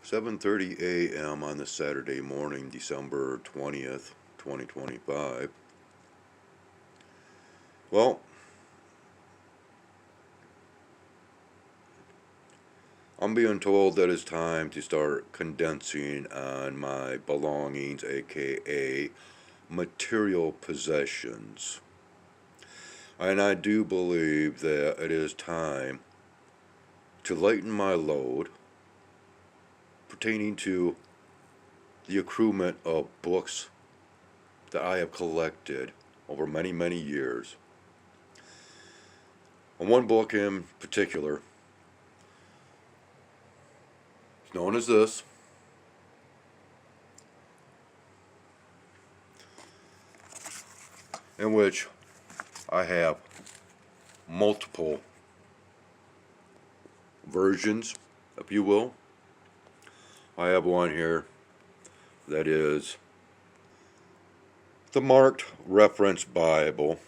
7:30 a.m. on the Saturday morning, December 20th, 2025. Well, I'm being told that it's time to start condensing on my belongings, aka material possessions. And I do believe that it is time to lighten my load pertaining to the accruement of books that I have collected over many, many years. And one book in particular is known as this. In which I have multiple versions, if you will. I have one here that is the Marked Reference Bible,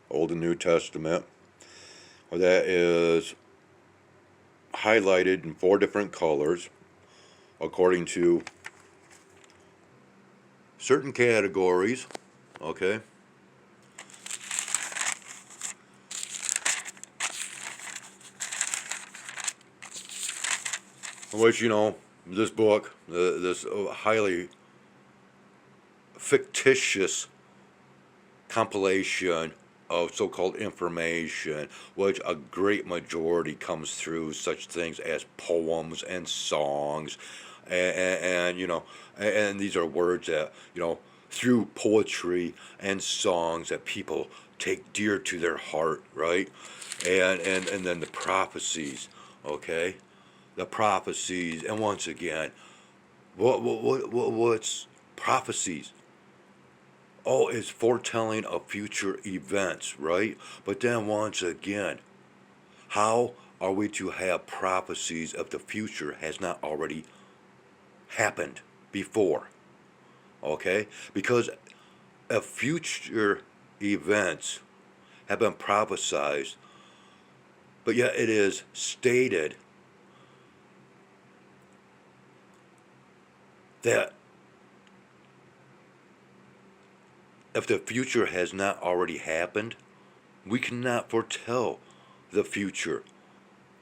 Old and New Testament, that is highlighted in 4 different colors according to certain categories, okay? Which, this book, this highly fictitious compilation of so-called information, which a great majority comes through such things as poems and songs, and these are words that, through poetry and songs that people take dear to their heart, right? And then the prophecies, okay? The prophecies, and once again, what's prophecies? Oh, it's foretelling of future events, right? But then once again, how are we to have prophecies if the future has not already happened before? Okay? Because if future events have been prophesied, but yet it is stated that if the future has not already happened, we cannot foretell the future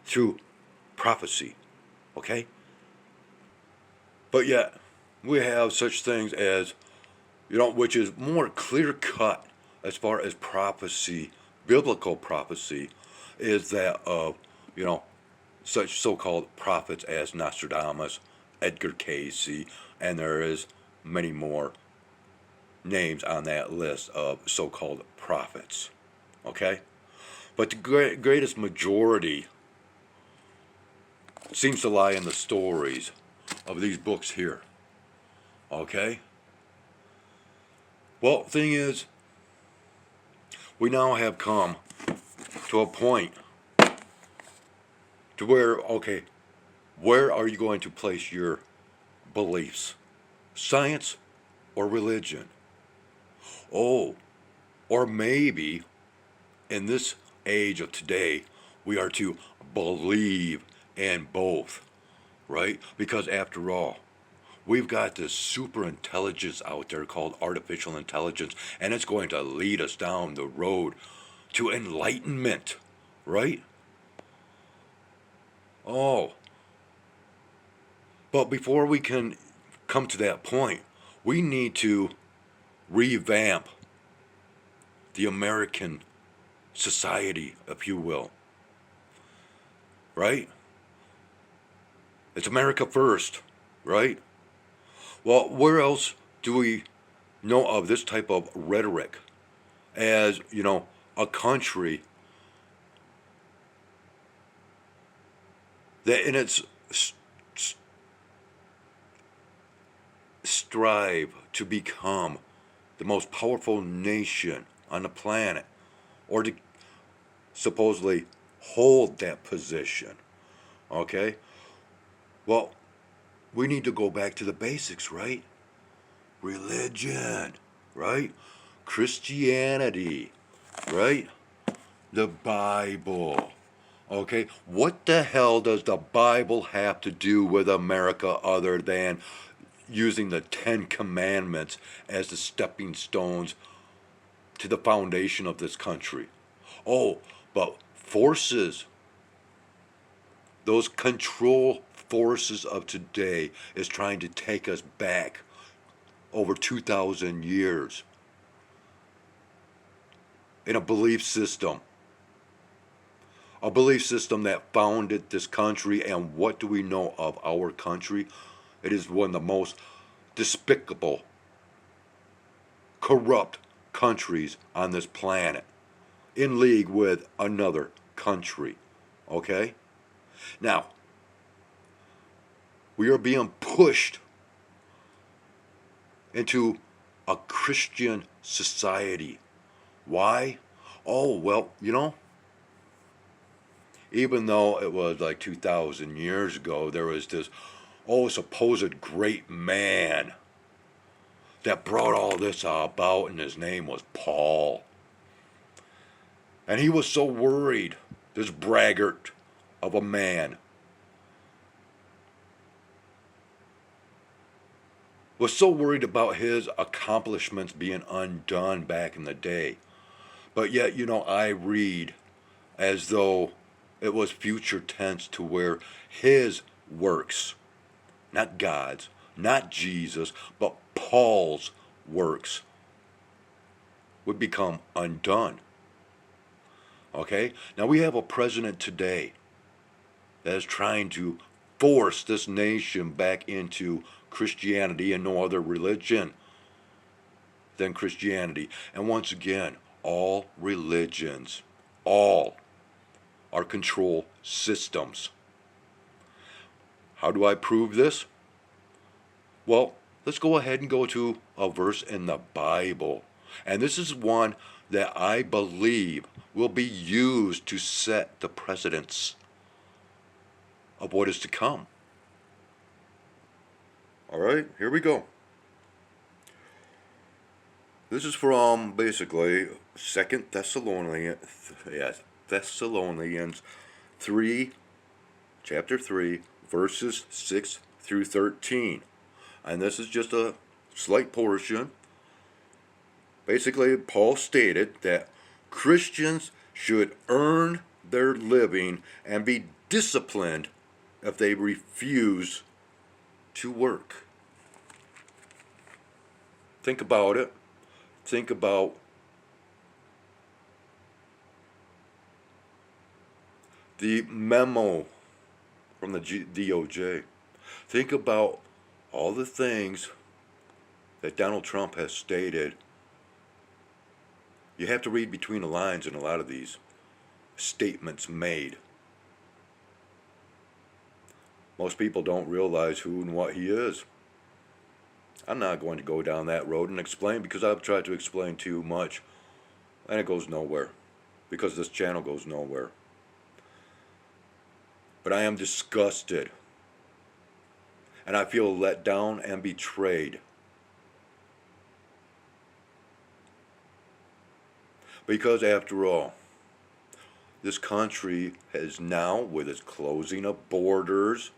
through prophecy, okay? But yet, we have such things as, which is more clear-cut as far as prophecy, biblical prophecy, is that of, such so-called prophets as Nostradamus, Edgar Cayce, and there is many more names on that list of so-called prophets, okay? But the greatest majority seems to lie in the stories of these books here, okay? Well, thing is, we now have come to a point to where, okay, where are you going to place your beliefs? Science or religion? Oh, or maybe in this age of today, we are to believe in both, right? Because after all, we've got this super intelligence out there called artificial intelligence, and it's going to lead us down the road to enlightenment, right? Oh, but before we can come to that point, we need to revamp the American society, if you will. Right? It's America first, right? Well, where else do we know of this type of rhetoric as, a country that in its strive to become the most powerful nation on the planet, or to supposedly hold that position, okay? Well, we need to go back to the basics, right? Religion, right? Christianity, right? The Bible, Okay, what the hell does the Bible have to do with America other than using the Ten Commandments as the stepping stones to the foundation of this country? Oh, but forces, those control forces of today, is trying to take us back over 2,000 years in a belief system. A belief system that founded this country, and what do we know of our country? It is one of the most despicable, corrupt countries on this planet, in league with another country. Okay? Now, we are being pushed into a Christian society. Why? Oh, well, even though it was like 2,000 years ago, there was this, supposed great man that brought all this about, and his name was Paul. And he was so worried, this braggart of a man, was so worried about his accomplishments being undone back in the day. But yet, I read as though it was future tense, to where his works, not God's, not Jesus, but Paul's works, would become undone. Okay? Now we have a president today that is trying to force this nation back into Christianity and no other religion than Christianity. And once again, all religions, all are control systems. How do I prove this? Well, let's go ahead and go to a verse in the Bible. And this is one that I believe will be used to set the precedence of what is to come. All right, here we go. This is from basically Thessalonians 3, chapter 3, verses 6 through 13. And this is just a slight portion. Basically, Paul stated that Christians should earn their living and be disciplined if they refuse to work. Think about it. Think about the memo from the DOJ. Think about all the things that Donald Trump has stated. You have to read between the lines in a lot of these statements made. Most people don't realize who and what he is. I'm not going to go down that road and explain, because I've tried to explain too much and it goes nowhere, because this channel goes nowhere. But I am disgusted, and I feel let down and betrayed. Because after all, this country has now, with its closing of borders,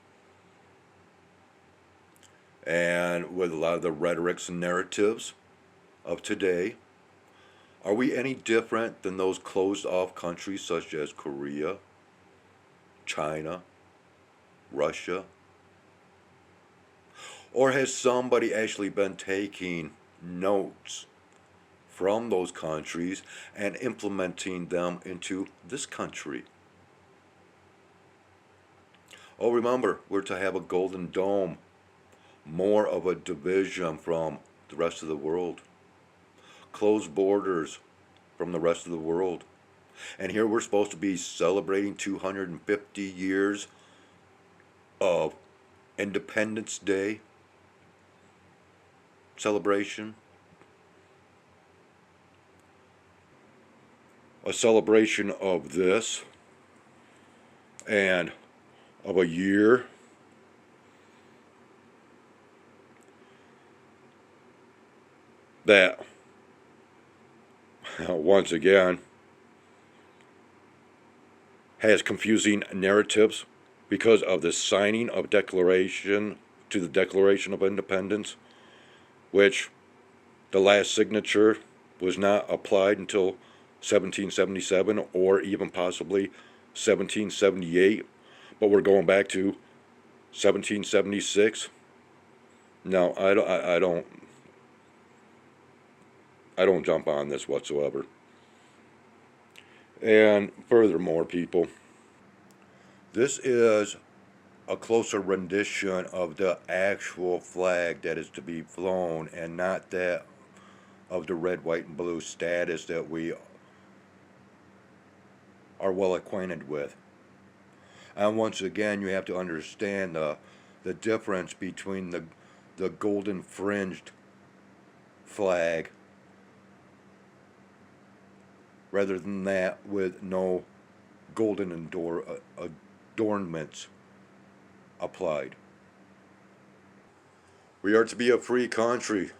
and with a lot of the rhetorics and narratives of today, are we any different than those closed off countries such as Korea, China, Russia? Or has somebody actually been taking notes from those countries and implementing them into this country? Oh, remember, we're to have a golden dome, more of a division from the rest of the world, closed borders from the rest of the world. And here we're supposed to be celebrating 250 years of Independence Day celebration. A celebration of this and of a year that, once again, has confusing narratives because of the signing of declaration to the Declaration of Independence, which the last signature was not applied until 1777 or even possibly 1778, but we're going back to 1776. No, I don't jump on this whatsoever. And furthermore, people, this is a closer rendition of the actual flag that is to be flown and not that of the red, white, and blue status that we are well acquainted with. And once again, you have to understand the difference between the golden fringed flag rather than that with no golden adornments applied. We are to be a free country,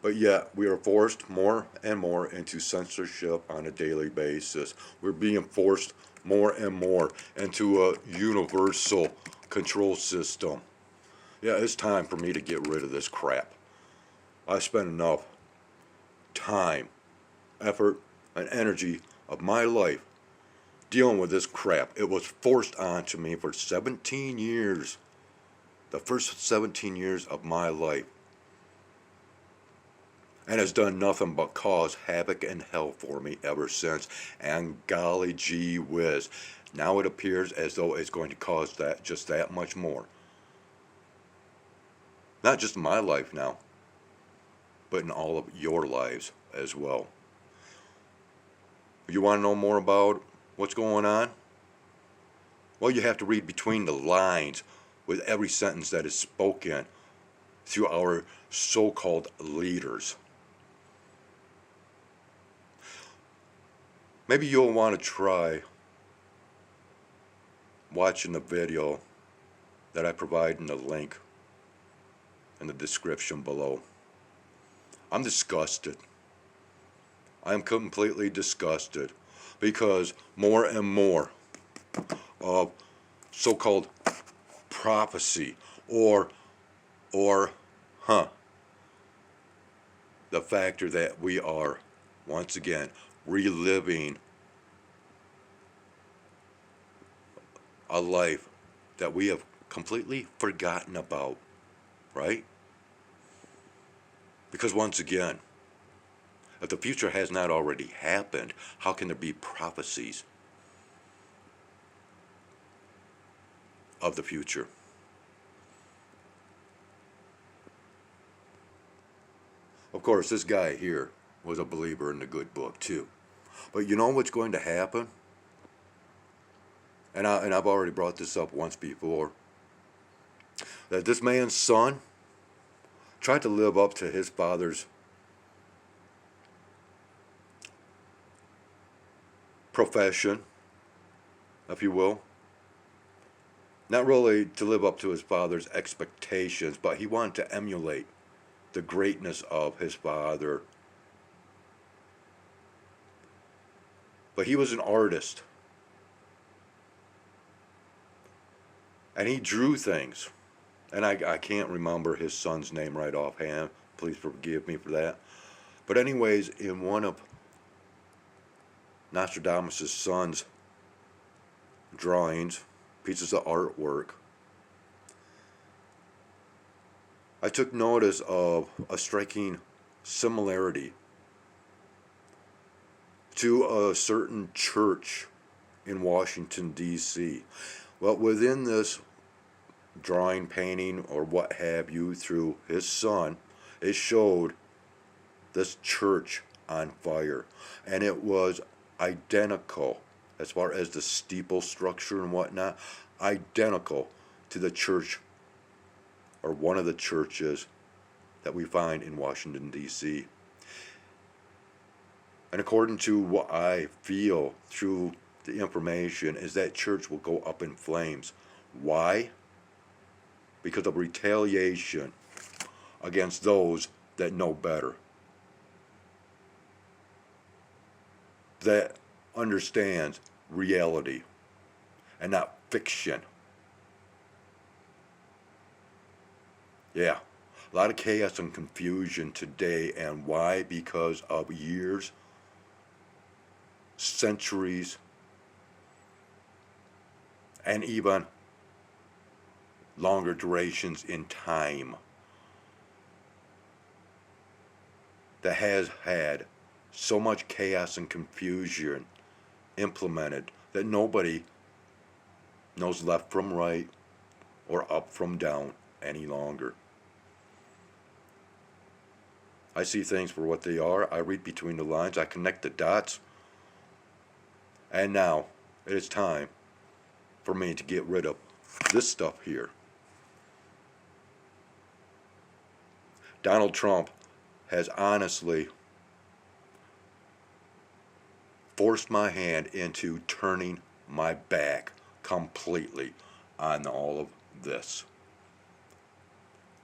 but yet we are forced more and more into censorship on a daily basis. We're being forced more and more into a universal control system. Yeah, it's time for me to get rid of this crap. I spent enough time, effort, and energy of my life dealing with this crap. It was forced onto me for 17 years. The first 17 years of my life. And has done nothing but cause havoc and hell for me ever since. And golly gee whiz, now it appears as though it's going to cause that just that much more. Not just in my life now, but in all of your lives as well. You want to know more about what's going on? Well, you have to read between the lines with every sentence that is spoken through our so-called leaders. Maybe you'll want to try watching the video that I provide in the link in the description below. I'm disgusted. I am completely disgusted because more and more of so-called prophecy or the factor that we are once again reliving a life that we have completely forgotten about, right? Because once again, if the future has not already happened, how can there be prophecies of the future? Of course, this guy here was a believer in the good book too. But you know what's going to happen? And I've already brought this up once before. That this man's son tried to live up to his father's profession, if you will. Not really to live up to his father's expectations, but he wanted to emulate the greatness of his father. But he was an artist. And he drew things. And I can't remember his son's name right offhand. Please forgive me for that. But anyways, in one of Nostradamus' son's drawings, pieces of artwork, I took notice of a striking similarity to a certain church in Washington, D.C. Well, within this drawing, painting, or what have you, through his son, it showed this church on fire. And it was identical, as far as the steeple structure and whatnot, identical to the church, or one of the churches that we find in Washington, D.C. And according to what I feel through the information, is that church will go up in flames. Why? Because of retaliation against those that know better, that understands reality, and not fiction. Yeah, a lot of chaos and confusion today, and why? Because of years, centuries, and even longer durations in time that has had so much chaos and confusion implemented that nobody knows left from right or up from down any longer. I see things for what they are. I read between the lines. I connect the dots. And now it is time for me to get rid of this stuff here. Donald Trump has honestly forced my hand into turning my back completely on all of this.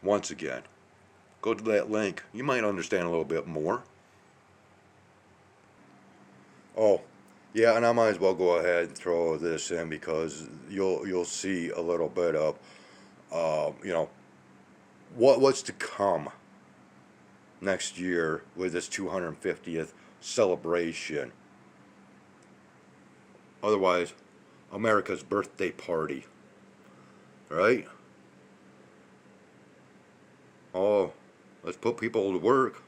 Once again, go to that link. You might understand a little bit more. Oh, yeah, and I might as well go ahead and throw this in because you'll see a little bit of what's to come next year with this 250th celebration. Otherwise, America's birthday party. Right? Oh, let's put people to work.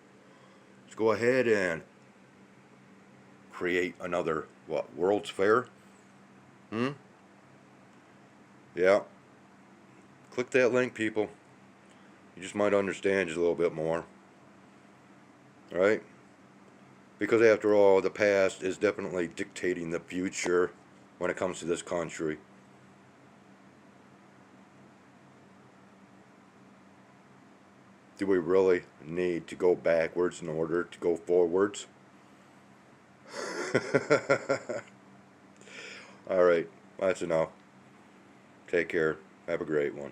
Let's go ahead and create another, World's Fair? Yeah. Click that link, people. You just might understand just a little bit more. Right? Because after all, the past is definitely dictating the future when it comes to this country. Do we really need to go backwards in order to go forwards? All right, that's enough. Take care. Have a great one.